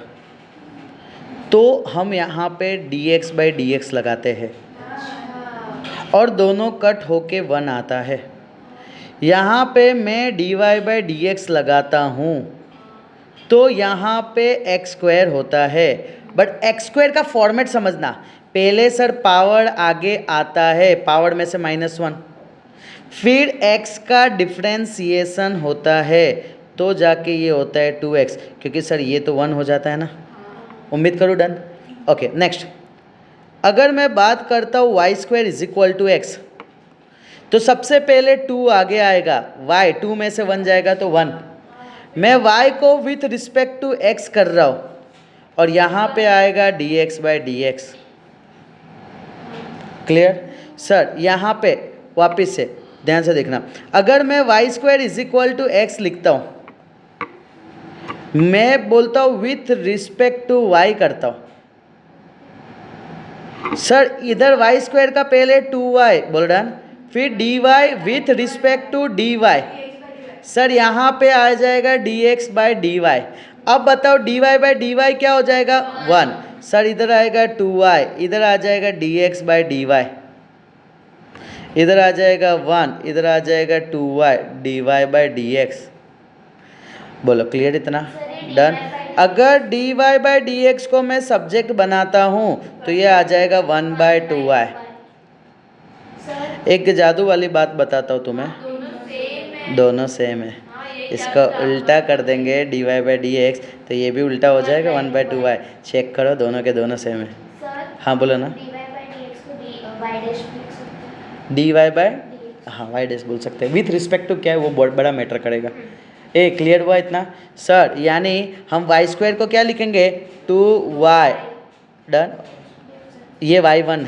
तो हम यहाँ पे dx/dx लगाते हैं और दोनों कट होके 1 आता है। यहाँ पे मैं dy/dx लगाता हूँ तो यहाँ पे x² होता है, बट x² का फॉर्मेट समझना। पहले सर पावर आगे आता है, पावर में से -1, फिर x का डिफ्रेंसिएशन होता है तो जाके ये होता है 2x, क्योंकि सर ये तो 1 हो जाता है ना, उम्मीद करो डन। ओके नेक्स्ट, अगर मैं बात करता हूँ y square is equal to x, तो सबसे पहले 2 आगे आएगा, y 2 में से 1 जाएगा तो 1। मैं y को विथ रिस्पेक्ट टू x कर रहा हूँ और यहाँ पे आएगा dx by D x. Clear sir? यहाँ पे वापस से ध्यान से देखना, अगर मैं y square is equal to x लिखता हूँ, मैं बोलता हूँ विथ रिस्पेक्ट टू y करता हूँ। सर इधर वाई स्क्वायर का पहले 2y बोल डन, फिर dy with respect to dy। Sir यहाँ पे आ जाएगा dx बाई डी वाई। अब बताओ dy बाई डी वाई क्या हो जाएगा? 1। सर इधर आएगा 2y, इधर आ जाएगा dx बाई डी वाई, इधर आ जाएगा 1, इधर आ जाएगा 2y dy by D x. बोलो क्लियर इतना? डन। अगर dy बाई डी एक्स को मैं सब्जेक्ट बनाता हूँ तो ये आ जाएगा 1 बाई 2y। एक जादू वाली बात बताता हूँ तुम्हें, दोनों सेम है। इसका उल्टा कर देंगे dy बाई डी एक्स तो ये भी उल्टा हो जाएगा 1 बाई 2y। चेक करो, दोनों के दोनों सेम है। हाँ बोलो ना। dy बाई हाँ वाई डैश बोल सकते हैं, विथ रिस्पेक्ट टू क्या है वो बहुत बड़ा मैटर करेगा। ए क्लियर हुआ इतना? सर यानी हम वाई स्क्वायर को क्या लिखेंगे? 2y। डन। ये y1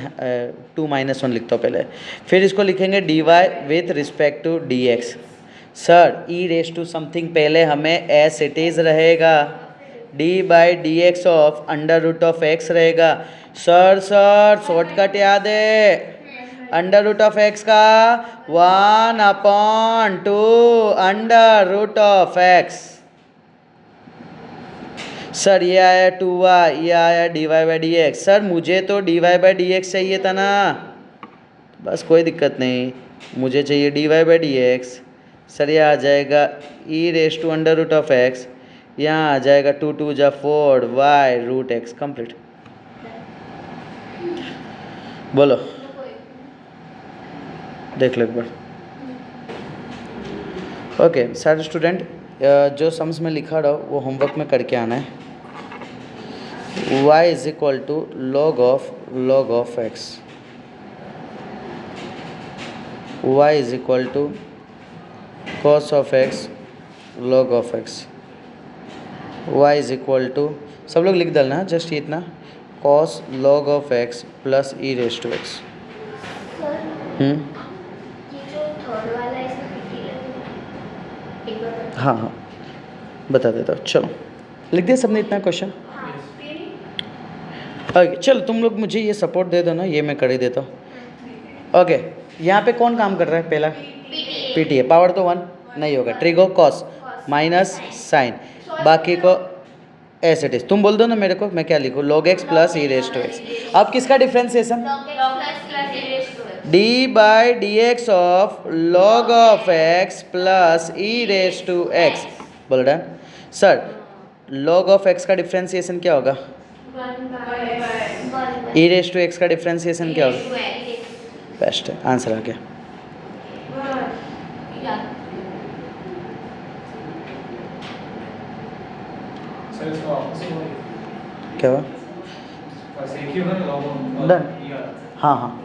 2 माइनस 1 लिखता हूँ पहले, फिर इसको लिखेंगे dy with respect to dx। Sir E raise to something पहले हमें एस इट इज़ रहेगा, d by D x of under root of x रहेगा। सर शॉर्टकट याद है? अंडर रूट ऑफ एक्स का 1/2 under root of x. Sir ये आया 2y, ये आया dy by D x. Sir मुझे तो dy बाई डी एक्स चाहिए था ना, बस कोई दिक्कत नहीं, मुझे चाहिए dy by D x. Sir ये आ जाएगा e raise to under root of x, यहाँ आ जाएगा 2 2 जा 4 y रूट एक्स। कंप्लीट। बोलो देख लो एक बार। ओके सारे स्टूडेंट जो सम्स में लिखा रहा वो होमवर्क में करके आना है। y is equal to log of x, y is equal to cos of x log of x, y is equal to सब लोग लिख डालना जस्ट ये इतना, cos log of x plus e raise to x। हाँ हाँ बता देता हूँ, चलो लिख दिया सबने इतना क्वेश्चन? ओके चलो तुम लोग मुझे ये सपोर्ट दे दो ना, ये मैं कर ही देता हूँ। ओके यहाँ पे कौन काम कर रहा है? पहला पीटी है, पावर तो 1 नहीं होगा, ट्रिगो कॉस माइनस साइन, बाकी को एस इट इज। तुम बोल दो ना मेरे को, मैं क्या लिखूँ? log x plus E raise to x. अब किसका differentiation? D by D x of log of x plus E raise to x. बोल done. Sir log of x का डिफ्रेंसिएशन क्या होगा? ई रेस टू एक्स का डिफ्रेंसिएशन क्या होगा? बेस्ट है, आंसर आ गया। क्या हुआ? डन। हाँ हाँ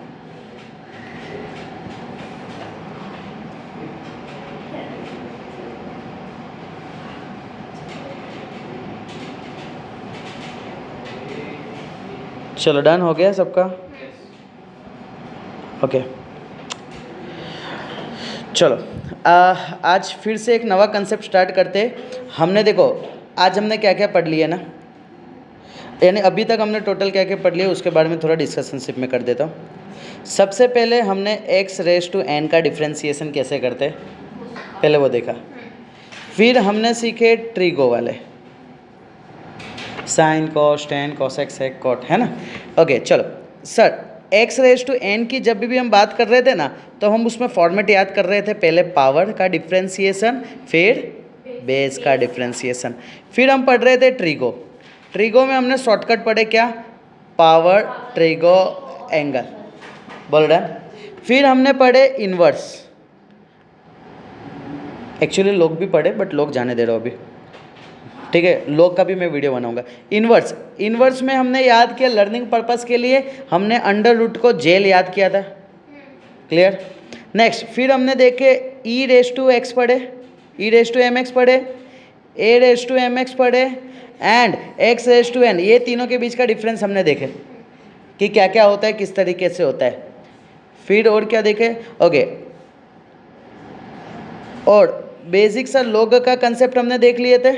चलो डन हो गया सबका? ओके चलो आज फिर से एक नवा कंसेप्ट स्टार्ट करते। हमने देखो आज हमने क्या क्या पढ़ लिया ना, यानी अभी तक हमने टोटल क्या क्या पढ़ लिया उसके बारे में थोड़ा डिस्कशनशिप में कर देता हूँ। सबसे पहले हमने x रेस टू n का डिफ्रेंसिएशन कैसे करते पहले वो देखा, फिर हमने सीखे ट्रिगो वाले, sine cos tan cosec sec cot, है ना। ओके चलो sir x raise to n की जब भी हम बात कर रहे थे ना तो हम उसमें फॉर्मेट याद कर रहे थे, पहले पावर का डिफ्रेंसिएशन फिर बेस का डिफ्रेंसिएशन, फिर हम पढ़ रहे थे ट्रिगो। ट्रिगो में हमने शॉर्टकट पढ़े क्या? Power trigo angle. बोल डन। फिर हमने पढ़े इन्वर्स, एक्चुअली लोग भी पढ़े बट लोग जाने दे रहे हो अभी, ठीक है, log का भी मैं वीडियो बनाऊंगा। इन्वर्स, इन्वर्स में हमने याद किया लर्निंग पर्पस के लिए, हमने अंडर रूट को जेल याद किया था, क्लियर। नेक्स्ट फिर हमने देखे ई रेस टू एक्स पढ़े, e raise to M x पढ़े, a raise to M x पढ़े and x raise to n, ये तीनों के बीच का डिफरेंस हमने देखे कि क्या क्या होता है, किस तरीके से होता है। फिर और क्या देखे, ओके, और बेसिक सा लॉग का कंसेप्ट हमने देख लिए थे,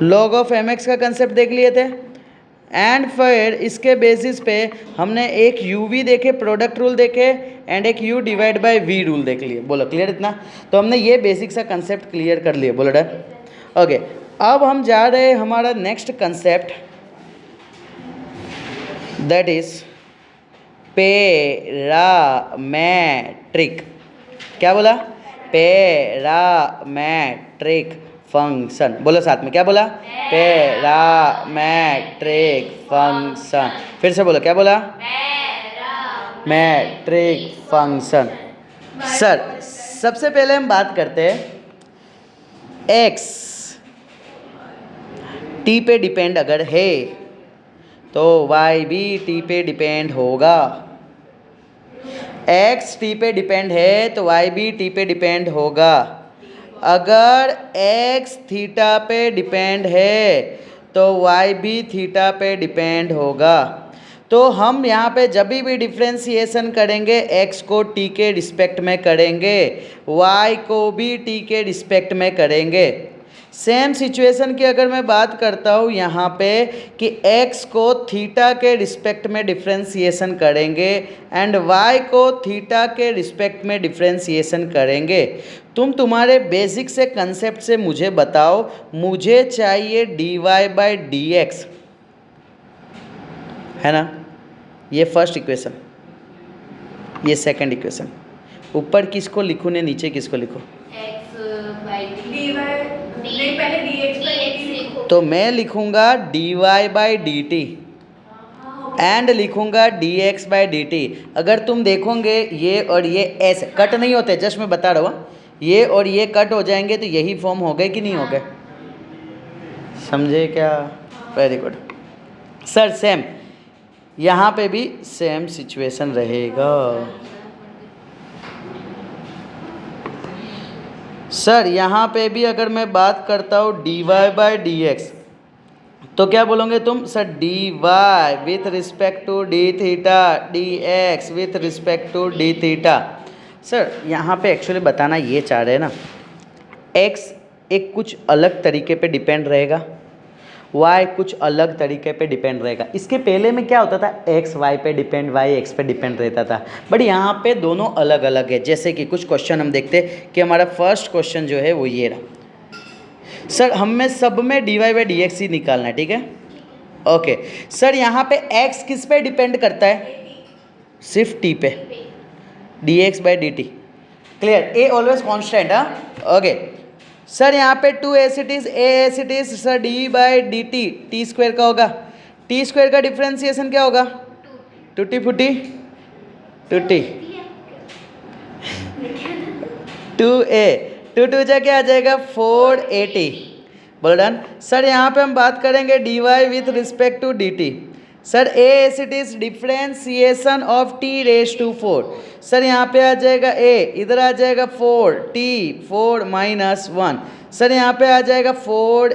लॉग ऑफ एम एक्स का कंसेप्ट देख लिए थे एंड फिर इसके बेसिस पे हमने एक यू वी देखे, प्रोडक्ट रूल देखे एंड एक u divide by v rule देख लिए। बोलो क्लियर इतना, तो हमने ये बेसिक सा कंसेप्ट क्लियर कर लिए, बोलो डन। ओके, अब हम जा रहे हैं हमारा next concept, that is parametric. क्या बोला, पैरामेट्रिक फंक्शन, बोलो साथ में, क्या बोला, पैरामेट्रिक फंक्शन। फिर से बोलो, क्या बोला, मैट्रिक फंक्शन। सर सबसे पहले हम बात करते हैं एक्स टी पे डिपेंड अगर है तो वाई भी टी पे डिपेंड होगा, एक्स टी पे डिपेंड है तो वाई भी टी पे डिपेंड होगा। अगर x थीटा पे डिपेंड है तो y भी थीटा पे डिपेंड होगा। तो हम यहाँ पे जब भी डिफ्रेंसिएशन करेंगे x को t के रिस्पेक्ट में करेंगे, y को भी t के रिस्पेक्ट में करेंगे। सेम सिचुएशन की अगर मैं बात करता हूँ यहाँ पे कि x को थीटा के रिस्पेक्ट में डिफ्रेंसिएशन करेंगे एंड y को थीटा के रिस्पेक्ट में डिफ्रेंसिएशन करेंगे। तुम्हारे बेसिक से कंसेप्ट से मुझे बताओ, मुझे चाहिए dy बाई डी एक्स, है ना, ये फर्स्ट इक्वेशन, ये सेकंड इक्वेशन। ऊपर किसको लिखूँ ने नीचे किसको लिखूँ, पहले dx बाई dt, तो मैं लिखूँगा dy by d T and लिखूँगा dx बाई डी टी। अगर तुम देखोगे ये और ये ऐसे कट नहीं होते, जस्ट मैं बता रहा हूँ, ये और ये कट हो जाएंगे तो यही फॉर्म हो गए कि नहीं हो गए, समझे क्या, वेरी गुड। सर सेम यहाँ पे भी सेम सिचुएशन रहेगा। सर यहाँ पे भी अगर मैं बात करता हूँ dy बाई डी एक्स तो क्या बोलोगे तुम, sir dy with respect to d theta, dx with respect to d theta. Sir यहाँ पे एक्चुअली बताना ये चाह रहे हैं ना, x एक कुछ अलग तरीके पे डिपेंड रहेगा, y कुछ अलग तरीके पे डिपेंड रहेगा। इसके पहले में क्या होता था, x y पे डिपेंड, y x पे डिपेंड रहता था, बट यहाँ पे दोनों अलग अलग है। जैसे कि कुछ क्वेश्चन हम देखते हैं कि हमारा फर्स्ट क्वेश्चन जो है वो ये रहा, सर हमें सब में dy बाई डी एक्स ही निकालना है, ठीक है, ओके। सर यहाँ पे x किस पे डिपेंड करता है, सिर्फ t पे, dx by d t, clear, a always constant, हाँ, ओके। सर यहाँ पे two as it is, a as it is, sir D by d t, t square का होगा, टी स्क्वायर का डिफ्रेंसिएशन क्या होगा, टूटी फूटी टूटी, टू ए, टू टू जा क्या आ जाएगा 480, बोलो डन। सर यहाँ पे हम बात करेंगे d y with respect to d t. Sir a as it is differentiation of t raise to 4। Sir यहाँ पे आ जाएगा ए, इधर आ जाएगा 4 टी, 4 माइनस 1। सर यहाँ पे आ जाएगा 4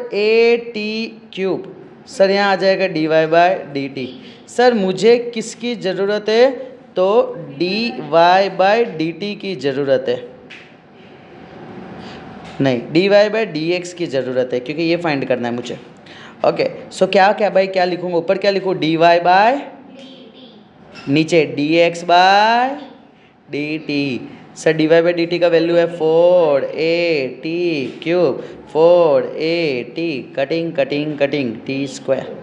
टी क्यूब। सर यहाँ आ जाएगा d y by d t. Sir मुझे किसकी ज़रूरत है, तो d y by d t की ज़रूरत है, नहीं d y by D x की ज़रूरत है, क्योंकि ये फाइंड करना है मुझे। ओके, सो क्या क्या भाई क्या लिखूँगा, ऊपर क्या लिखूँ, डी वाई बाय, नीचे d x by d t. Sir d y by d t का वैल्यू है 4 cube, 4 cutting cutting cutting t square.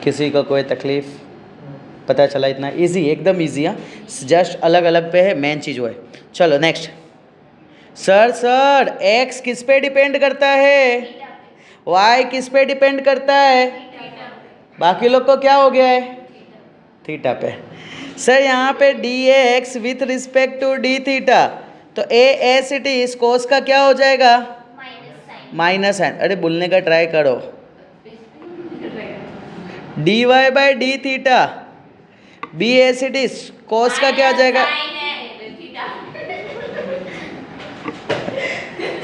किसी को कोई तकलीफ, पता चला इतना इजी, एकदम इजी, हाँ, जस्ट अलग अलग पे है, मेन चीज़ वो है। चलो नेक्स्ट। सर एक्स किस पे डिपेंड करता है, वाई किस पे डिपेंड करता है, बाकी लोग को क्या हो गया है, थीटा पे। सर यहाँ पे d x with respect to d theta, तो ए एस टी इस कोस का क्या हो जाएगा, माइनस साइन, अरे बोलने का ट्राई करो, d y by d theta, b as it is, cos का क्या आ जाएगा?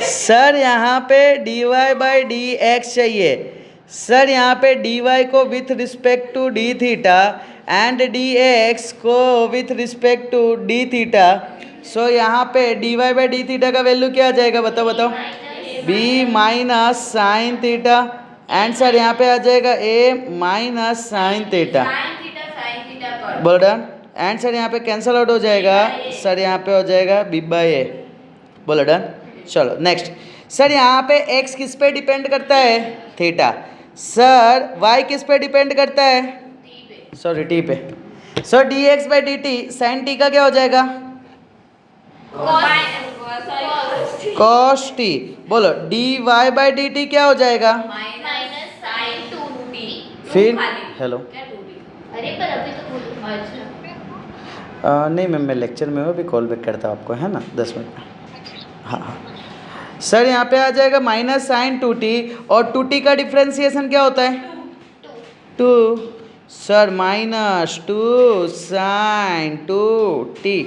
सर यहाँ पे d y by D x चाहिए सर, यहाँ पे डी वाई को with respect to d theta and d x को with respect to d theta. So यहाँ पे d y by d theta का वैल्यू क्या आ जाएगा, बताओ बताओ? B minus sine theta and sir यहाँ पे आ जाएगा ए माइनस साइन थीटा। बोल डन। एंड सर यहाँ पे कैंसल आउट हो जाएगा सर, यहाँ पे हो जाएगा बी बाई ए। बोलो डन। चलो नेक्स्ट सर, यहाँ पे x किस पे डिपेंड करता है? थीटा। सर y किस पे डिपेंड करता है? सॉरी टी पे। Sir d x by d t sine t का क्या हो जाएगा? Cos t. बोलो d y by d t क्या हो जाएगा? फिर हेलो, अरे पर अभी तो बोलो। अच्छा नहीं मैम, मैं लेक्चर में हूँ, अभी कॉल बैक करता हूँ आपको, है ना, 10 मिनट में। हाँ हाँ सर, यहाँ पे आ जाएगा माइनस साइन 2t और 2t का डिफ्रेंसिएशन क्या होता है? 2। Sir minus 2 sine 2t।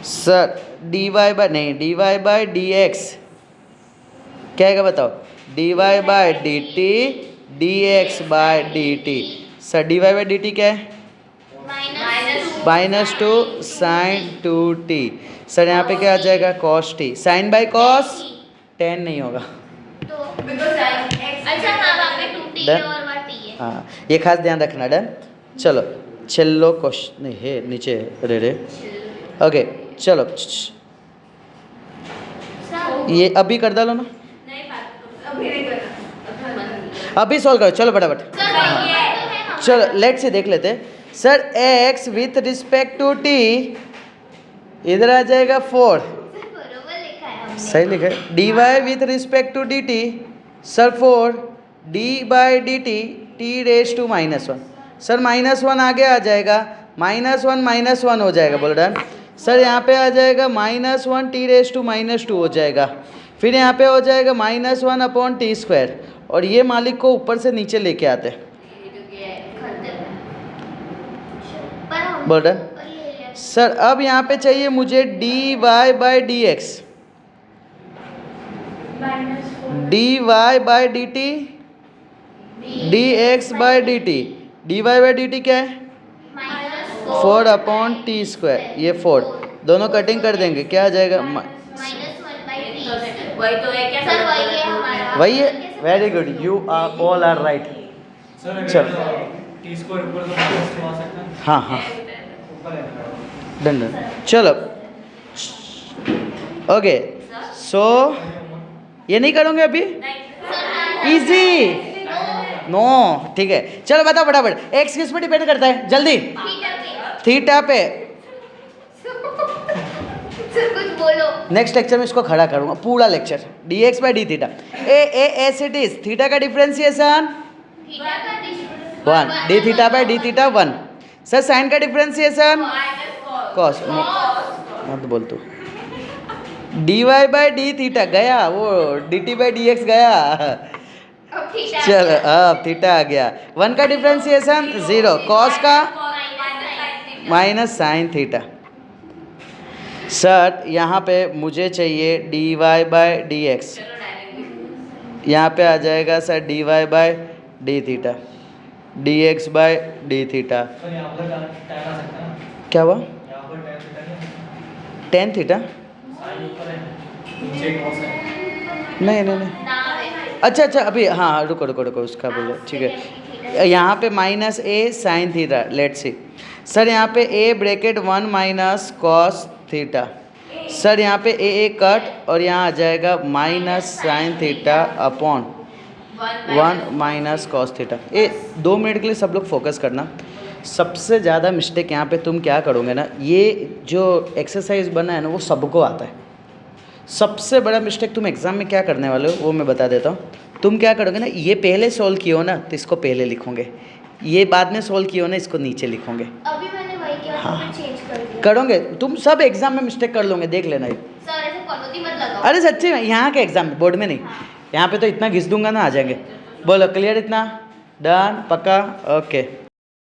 Sir d y by नहीं, d y by D x क्या आएगा बताओ? D y by d t d x by d t. Sir d y by d t क्या है? Minus 2 sine 2t। सर यहाँ पे क्या आ जाएगा? Cos t. Sine by cos tan नहीं होगा। अच्छा हाँ, वहाँ पे 2t है और वहाँ t है। हाँ ये खास ध्यान रखना। डन। चलो चलो क्वेश्चन नहीं है नीचे, रे रे ओके चलो ये अभी कर डालो ना, अभी नहीं करना। अभी सॉल्व करो। चलो फटाफट। चलो लेट से देख लेते हैं। Sir x with respect to t इधर आ जाएगा 4, बरोबर लिखा है हमने। सही लिखा है। D y with respect to d t sir 4 d by d t t raise to -1। Sir -1 आगे आ जाएगा, -1 हो जाएगा। बोल डन। सर यहाँ पे आ जाएगा -1 टी रेस टू -2 हो जाएगा। फिर यहाँ पे हो जाएगा -1 अपॉन टी स्क्वायर, और ये मालिक को ऊपर से नीचे लेके आते हैं। बोल डन। सर अब यहाँ पे चाहिए मुझे d y by D x, d y by d t d x by d t. D y by d t क्या है? 4 अपॉन टी स्क्वायर। ये 4 दोनों कटिंग कर देंगे, क्या आ जाएगा? वही तो है क्या सर? वही है हमारा। वही है। Very good, you are all are right. चलो टी स्क्वायर ऊपर तो माइनस टू आ सकता है। हाँ हाँ ऊपर है। Done done. चलो ओके सो ये नहीं करोगे अभी? इजी नो ठीक है। चलो बताओ फटाफट, एक्स किस पे डिपेंड करता है? जल्दी। थीटा पे। सर कुछ बोलो। नेक्स्ट लेक्चर में इसको खड़ा करूंगा पूरा lecture. D x by d theta a as it is. Theta का differentiation 1, d theta by d theta 1। Sir sine का डिफ्रेंसिएशन कॉस मत बोल तू। D y by d theta गया, वो d t by D x गया। चलो अब थीटा आ गया। 1 का डिफ्रेंसिएशन 0, कॉस का माइनस साइन थीटा। सर यहाँ पे मुझे चाहिए d y by D x, यहाँ पे आ जाएगा sir d y by d theta d x by d theta. Sir यहाँ पर tan आ सकता है ना? क्या हुआ? यहाँ पर tan थीटा नहीं है? टेन थीटा साइन ऊपर है, नीचे cos है। नहीं नहीं नहीं, अच्छा अच्छा अभी हाँ रुको रुको रुको उसका बोलो ठीक है। यहाँ पे minus a sine theta, let see. Sir यहाँ पे a bracket 1 minus cos theta. Sir यहाँ पे ए कट और यहाँ आ जाएगा minus sine theta upon 1 minus cos theta. 2 minute के लिए सब लोग फोकस करना। सबसे ज़्यादा मिस्टेक यहाँ पे तुम क्या करोगे ना, ये जो एक्सरसाइज बना है ना वो सबको आता है। सबसे बड़ा मिस्टेक तुम एग्ज़ाम में क्या करने वाले हो वो मैं बता देता हूँ। तुम क्या करोगे ना, ये पहले सॉल्व किए हो ना तो इसको पहले लिखोगे, ये बाद में सॉल्व किए हो ना इसको नीचे लिखोगे। अभी मैंने वही किया, हाँ। तो फिर चेंज कर दिया। करोगे तुम सब एग्ज़ाम में मिस्टेक कर लोगे, देख लेना ये। सर ऐसे मोती मत लगाओ। अरे सच्ची में यहाँ के एग्जाम में, बोर्ड में नहीं, यहाँ पे तो इतना घिस दूंगा ना आ जाएंगे। बोलो क्लियर इतना? डन? पक्का? ओके।